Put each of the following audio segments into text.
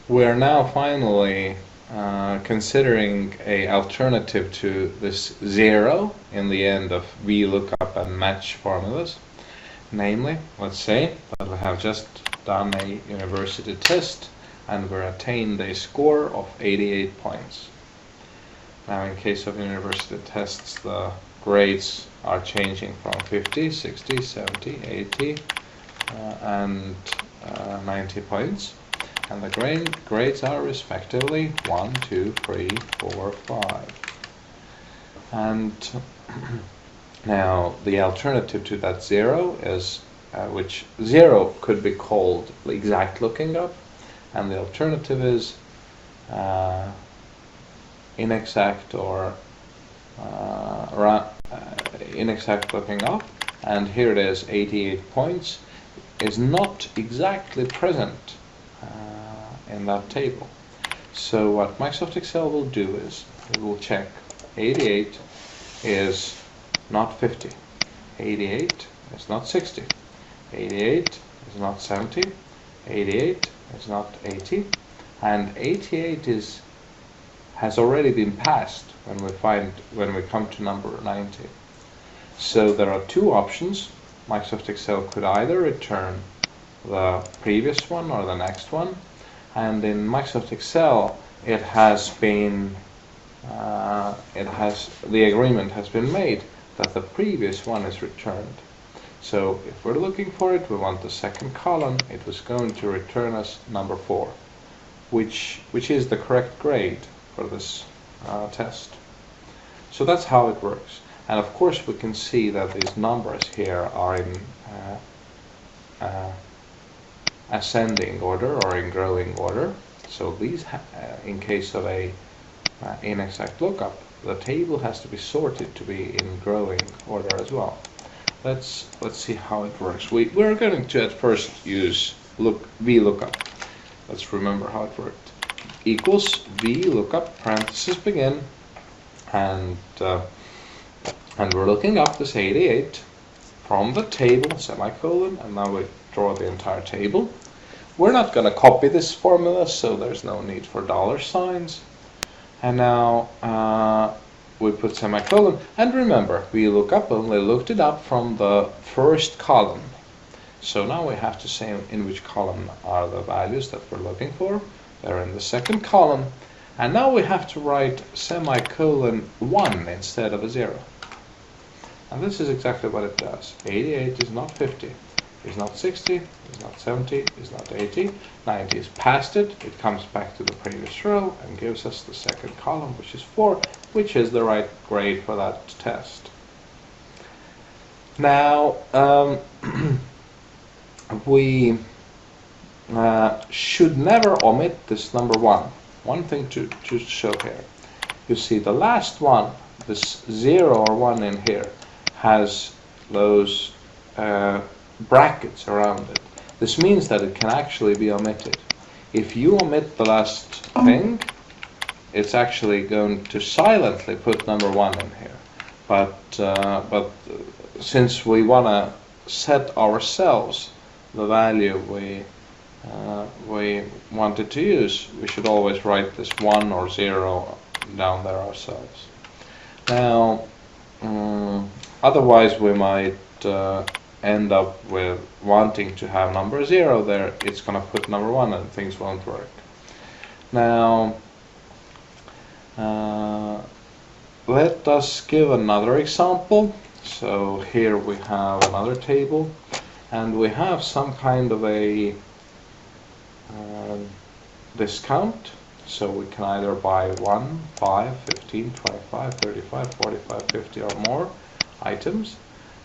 We're now finally considering a alternative to this 0 in the end of VLOOKUP and match formulas. Namely, let's say that we have just done a university test and we attained a score of 88 points. Now in case of university tests, the grades are changing from 50, 60, 70, 80 and 90 points. And the grades are respectively 1, 2, 3, 4, 5. And now the alternative to that 0 is, which 0 could be called exact looking up, and the alternative is inexact or inexact looking up. And here it is, 88 points is not exactly present in that table. So what Microsoft Excel will do is it will check 88 is not 50, 88 is not 60, 88 is not 70, 88 is not 80, and 88 has already been passed when we come to number 90. So there are two options. Microsoft Excel could either return the previous one or the next one, and in Microsoft Excel it has been the agreement has been made that the previous one is returned. So if we're looking for it, we want the second column, it was going to return us number 4, which is the correct grade for this test. So that's how it works. And of course we can see that these numbers here are in ascending order or in growing order. So these, in case of a inexact lookup, the table has to be sorted to be in growing order as well. Let's see how it works. We're going to at first use VLOOKUP. Let's remember how it worked. Equals VLOOKUP, parentheses begin, and we're looking up this 88 from the table, semicolon, and now we draw the entire table. We're not going to copy this formula, so there's no need for dollar signs. And now we put semicolon, and remember, VLOOKUP only looked it up from the first column. So now we have to say in which column are the values that we're looking for. They're in the second column. And now we have to write semicolon 1 instead of a 0. And this is exactly what it does. 88 is not 50, is not 60, is not 70, is not 80. 90 is past it. It comes back to the previous row and gives us the second column, which is 4, which is the right grade for that test. Now, we should never omit this number 1. One thing to show here. You see the last one, this 0 or 1 in here, has those brackets around it. This means that it can actually be omitted. If you omit the last thing, it's actually going to silently put number 1 in here. But since we want to set ourselves the value we wanted to use, we should always write this 1 or 0 down there ourselves. Now, otherwise we might end up with wanting to have number 0 there. It's going to put number 1 and things won't work. Now, let us give another example. So here we have another table, and we have some kind of a discount. So we can either buy 1, 5, 15, 25, 35, 45, 50 or more items,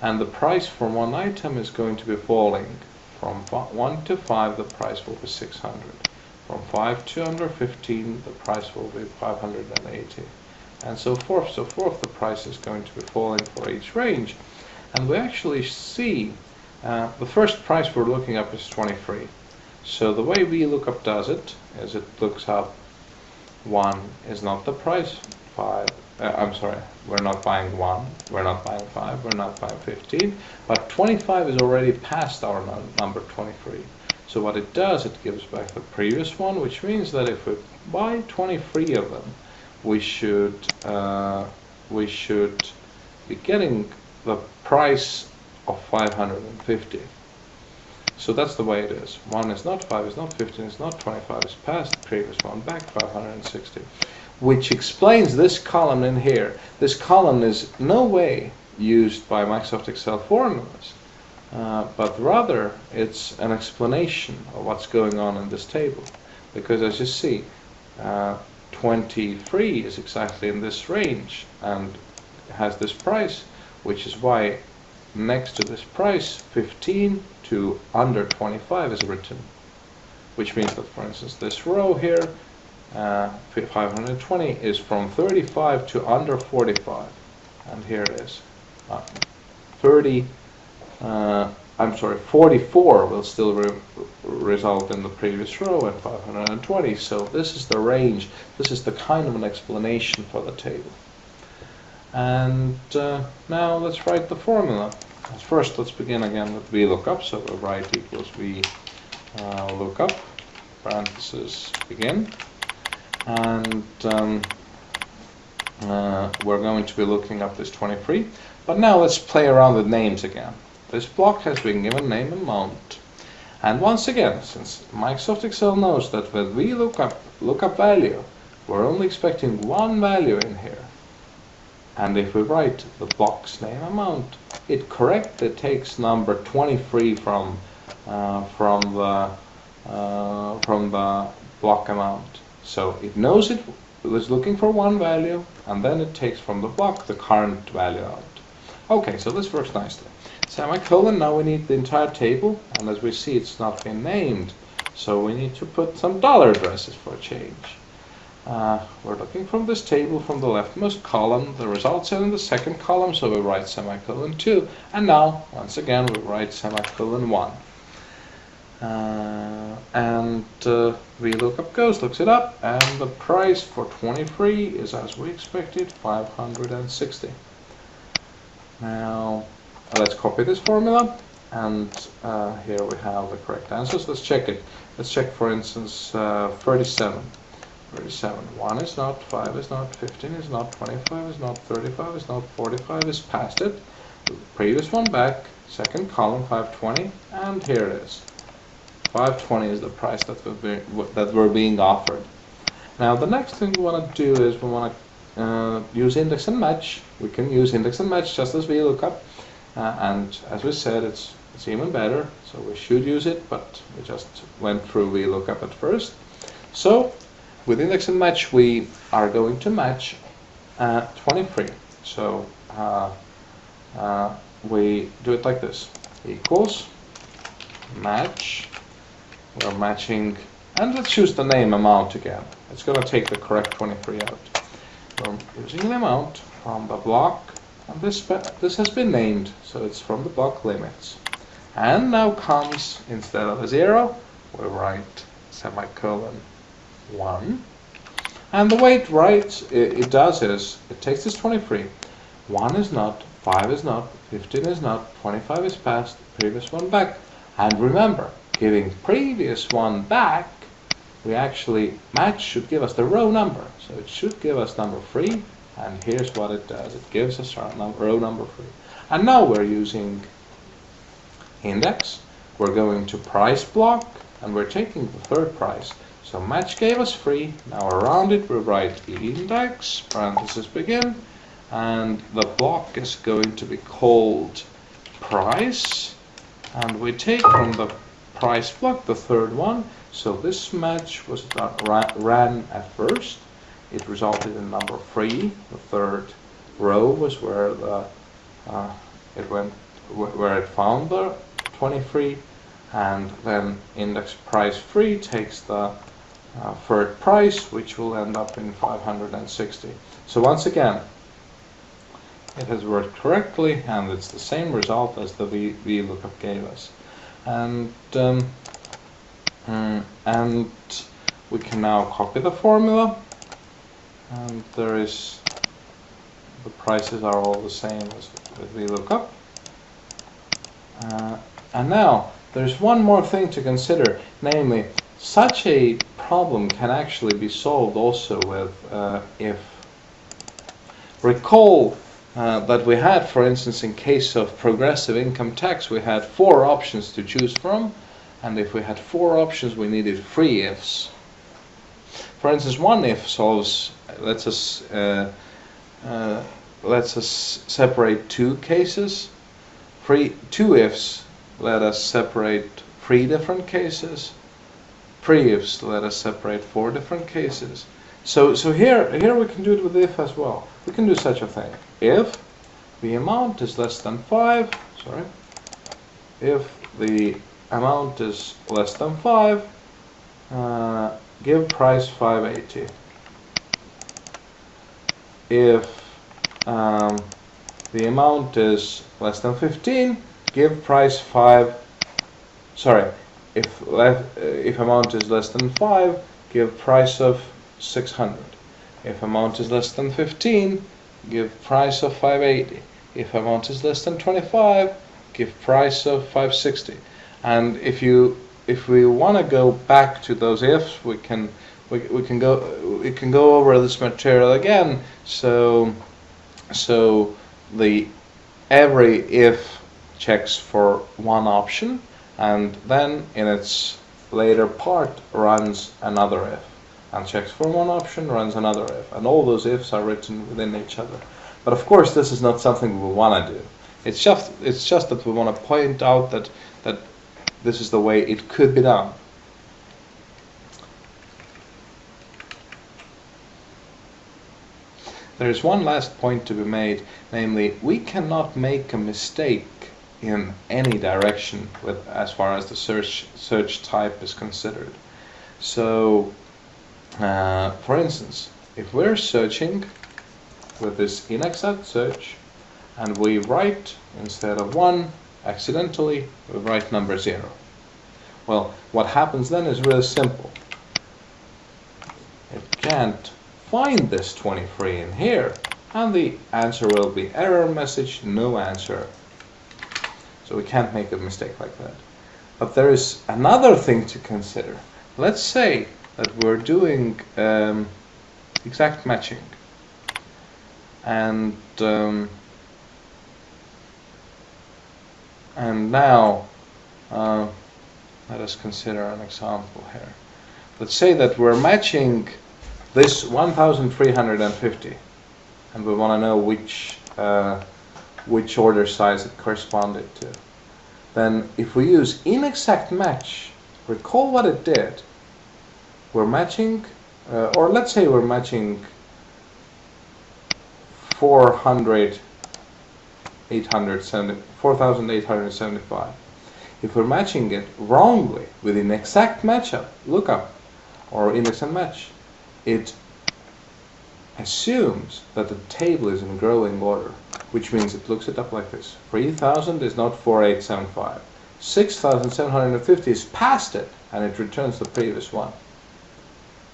and the price for one item is going to be falling. From 1 to 5 the price will be 600. From 5 to under 15 the price will be 580, and so forth. So forth, the price is going to be falling for each range. And we actually see the first price we're looking up is 23. So the way VLOOKUP does it is it looks up 1 is not the price, 5, I'm sorry, we're not buying 1, we're not buying 5, we're not buying 15, but 25 is already past our number 23. So what it does, it gives back the previous one, which means that if we buy 23 of them, we should be getting the price of 550. So that's the way it is. 1 is not 5, is not 15, is not 25, is past the previous one, back 560. Which explains this column in here. This column is no way used by Microsoft Excel formulas, but rather it's an explanation of what's going on in this table. Because as you see, 23 is exactly in this range and has this price, which is why next to this price 15 to under 25 is written, which means that, for instance, this row here 520 is from 35 to under 45, and here it is 44 will still result in the previous row and 520. So this is the range, this is the kind of an explanation for the table. And now let's write the formula. First, let's begin again with VLOOKUP. So we'll write equals VLOOKUP, parentheses, begin. And we're going to be looking up this 23. But now let's play around with names again. This block has been given name and mount. And once again, since Microsoft Excel knows that with VLOOKUP lookup value, we're only expecting one value in here. And if we write the block's name amount, it correctly takes number 23 from the block amount. So it knows it was looking for one value, and then it takes from the block the current value out. Okay, so this works nicely. Semicolon, now we need the entire table, and as we see it's not been named, so we need to put some dollar addresses for a change. We're looking from this table from the leftmost column, the results are in the second column, so we write semicolon 2, and now, once again, we write semicolon 1. VLOOKUP goes, looks it up, and the price for 23 is, as we expected, 560. Now, let's copy this formula, and here we have the correct answers. Let's check it. Let's check, for instance, 37. 37. 1 is not, 5 is not, 15 is not, 25 is not, 35 is not, 45 is past it. The previous one back, second column, 520, and here it is. 520 is the price that we're being offered. Now the next thing we want to do is we want to use index and match. We can use index and match just as VLOOKUP, and as we said, it's even better, so we should use it, but we just went through VLOOKUP at first. So with index and match, we are going to match 23. So we do it like this: equals match. We're matching, and let's choose the name amount again. It's going to take the correct 23 out. We're using the amount from the block, and this has been named, so it's from the block limits. And now comes, instead of a 0, we write semicolon 1. And the way it does is, it takes this 23. 1 is not, 5 is not, 15 is not, 25 is past, previous one back. And remember, giving previous one back, we actually, match should give us the row number. So it should give us number 3, and here's what it does. It gives us our row number 3. And now we're using index. We're going to price block, and we're taking the third price. So match gave us 3. Now around it we write index, parentheses begin, and the block is going to be called price, and we take from the price block the third one. So this match was ran at first. It resulted in number 3. The third row was where it found the 23, and then index price 3 takes the third price, which will end up in 560. So once again, it has worked correctly, and it's the same result as the VLOOKUP gave us. And we can now copy the formula, and the prices are all the same as with VLOOKUP. And now there's one more thing to consider, namely, such a problem can actually be solved also with if. Recall that we had, for instance, in case of progressive income tax, we had 4 options to choose from, and if we had 4 options, we needed 3 ifs. For instance, one if solves, lets us separate 2 cases. 2 ifs let us separate 3 different cases. 3 ifs let us separate 4 different cases. So here we can do it with if as well. We can do such a thing. If the amount is less than 5, if the amount is less than 5, give price 580. If the amount is less than 15, give price 5. If amount is less than 5, give price of 600. If amount is less than 15, give price of 580. If amount is less than 25, give price of 560. And if we want to go back to those ifs, we can go over this material again. So the every if checks for one option, and then in its later part runs another if, and checks for one option, runs another if, and all those ifs are written within each other. But of course, this is not something we want to do. It's just that we want to point out that this is the way it could be done. There is one last point to be made, namely, we cannot make a mistake in any direction as far as the search type is considered. So, for instance, if we're searching with this inexact search, and we write, instead of 1, accidentally, we write number 0. Well, what happens then is really simple. It can't find this 23 in here, and the answer will be error message, no answer. So we can't make a mistake like that. But there is another thing to consider. Let's say that we're doing exact matching, and now let us consider an example here. Let's say that we're matching this 1350, and we want to know which order size it corresponded to. Then if we use inexact match, recall what it did. We're matching, or let's say we're matching 4,875. If we're matching it wrongly with inexact matchup, lookup, or inexact match, it assumes that the table is in growing order, which means it looks it up like this. 3,000 is not 4,875. 6,750 is past it, and it returns the previous one.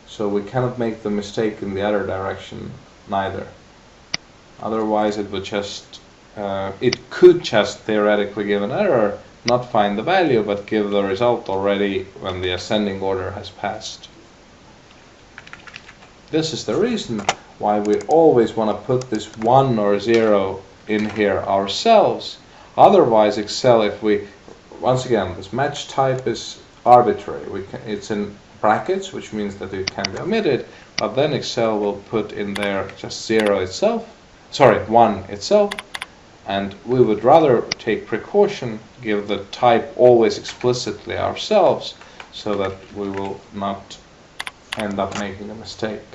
So we cannot make the mistake in the other direction neither. Otherwise it would just, it could just theoretically give an error, not find the value, but give the result already when the ascending order has passed. This is the reason why we always want to put this 1 or 0 in here ourselves. Otherwise Excel, if we, once again, this match type is arbitrary. It's in brackets, which means that it can be omitted, but then Excel will put in there just 1 itself, and we would rather take precaution, give the type always explicitly ourselves, so that we will not end up making a mistake.